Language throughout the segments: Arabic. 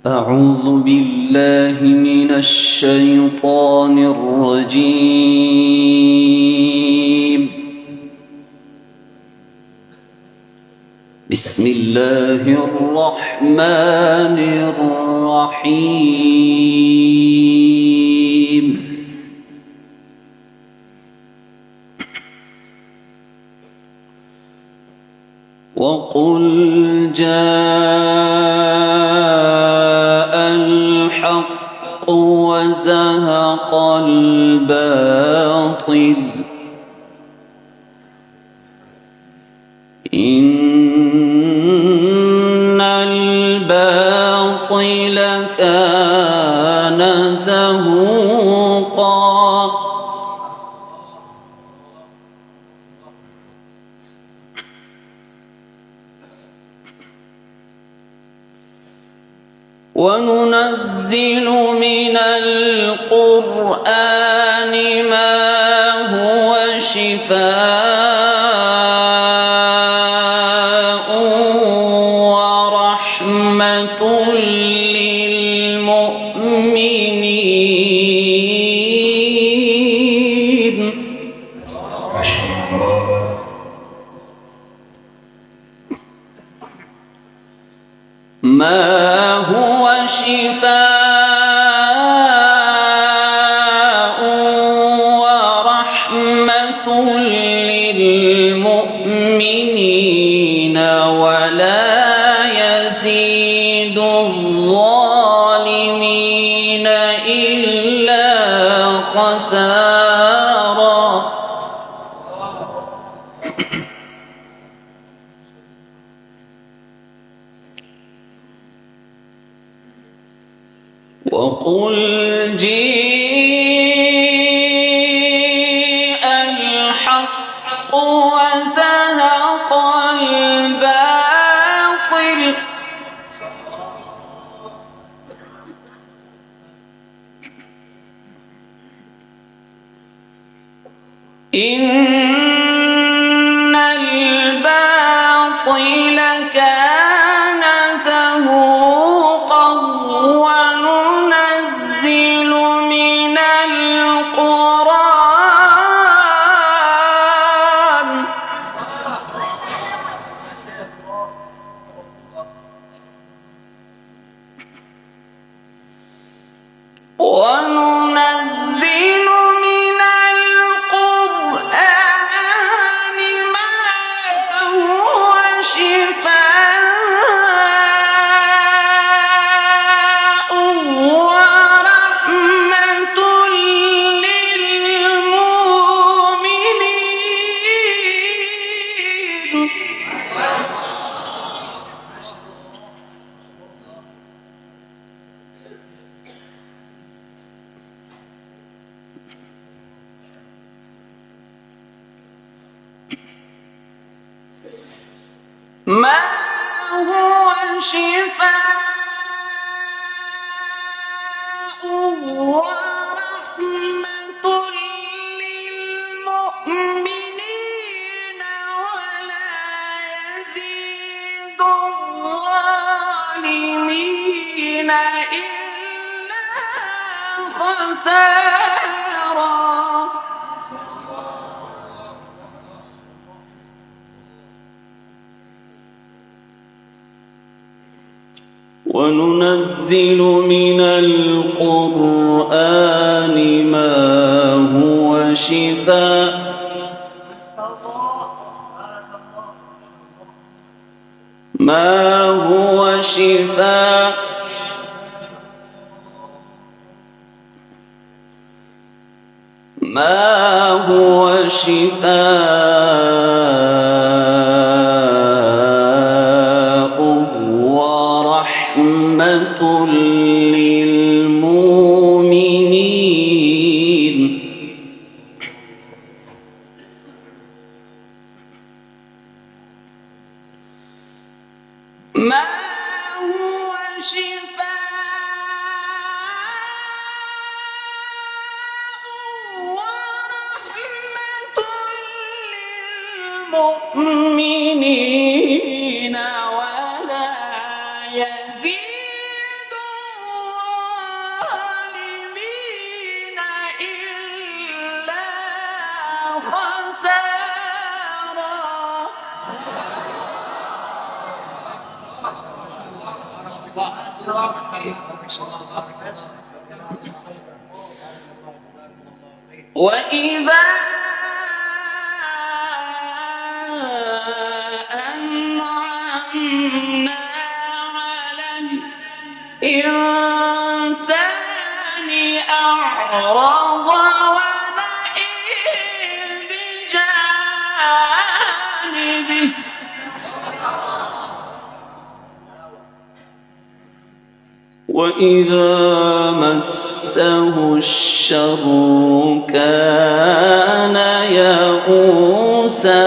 أعوذ بالله من الشيطان الرجيم. بسم الله الرحمن الرحيم. وقل جاء الحق وزهق الباطل إن الباطل كان زهوقا. وننزل من القرآن ما هو شفاء ورحمة للمؤمنين. ما هو شفاء ورحمة للمؤمنين ولا يزيد الظالمين إلا خسارا. وقل جاء الحق وزهق الباطل إن الباطل كان زهوقا. وننزل من القرآن ما هو شفاء ورحمة للمؤمنين. ما هو شفاء ورحمة للمؤمنين ولا يزيد الظالمين إلا خسارا. وننزل من القرآن ما هو شفاء ورحمة للمؤمنين. ما هو شفاء ورحمة للمؤمنين ولا يزيد وإذا أنعمنا على الإنسان أعرض ونأى بجانبه وإذا مسه الشر كان يئوسا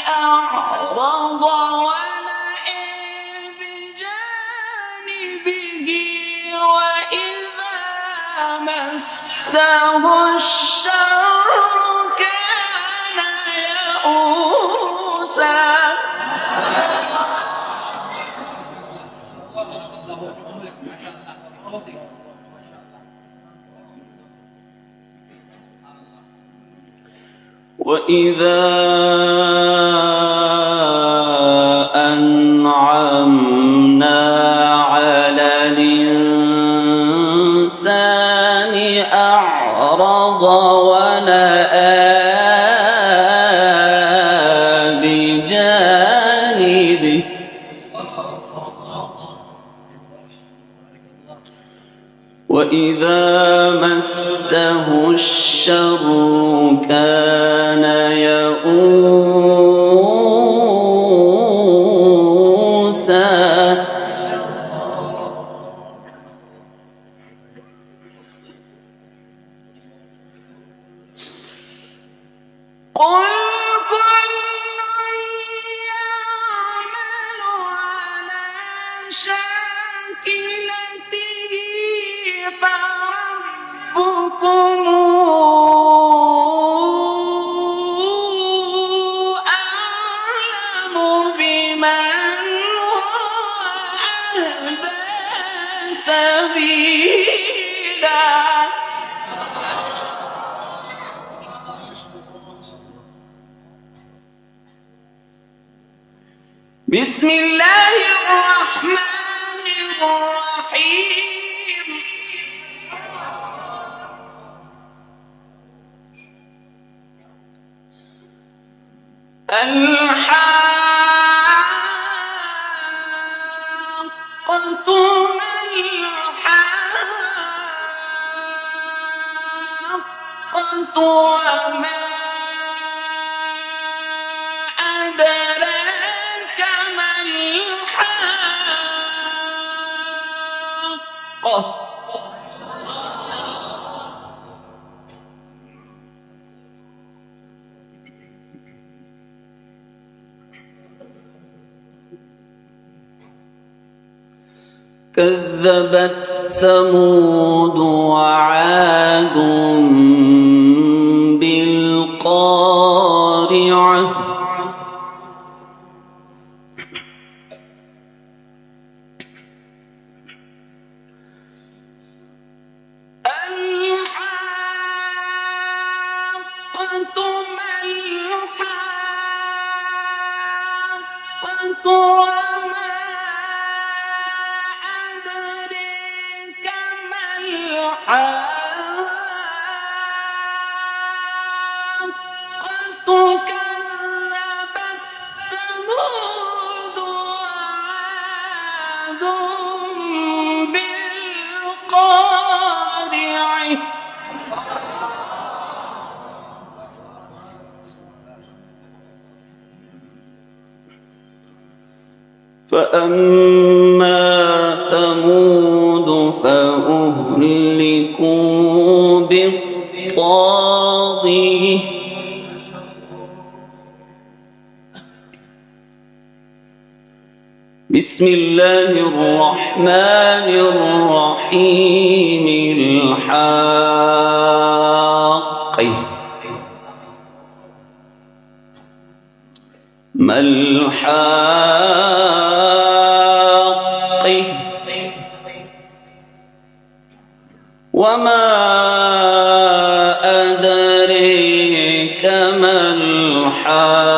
أعرض ونأى بجانبه وإذا مسه الشر كان يئوسا وإذا أنعمنا على الإنسان أعرض ونأى بجانبه وإذا مسه الشر كان يئوسا قل كل يعمل على شاكلته فربكم أعلم بمن هو أهدى سبيلا بسم الله الرحمن الرحيم الحاقة ما الحاقة وما أدراك ما الحاقة كذبت ثمود وعاد بالقارعة الحاقة ما الحاقة وما أدريك ما الحاقة كذبت ثمود وعاد بالقارعة فأما ثمود فأهلكوا بالطاغية بسم الله الرحمن الرحيم الحاقة ما الحاقة وما أدريك ما الحاقة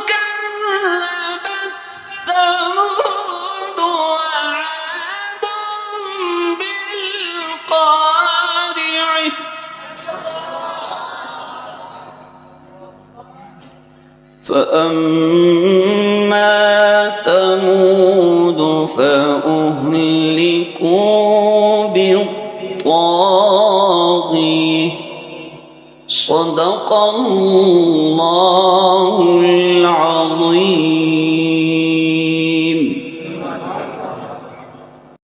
كذبت ثمود وعاد بالقارعة فأما ثمود فأهلكوا بالطاغية صدق الله العظيم.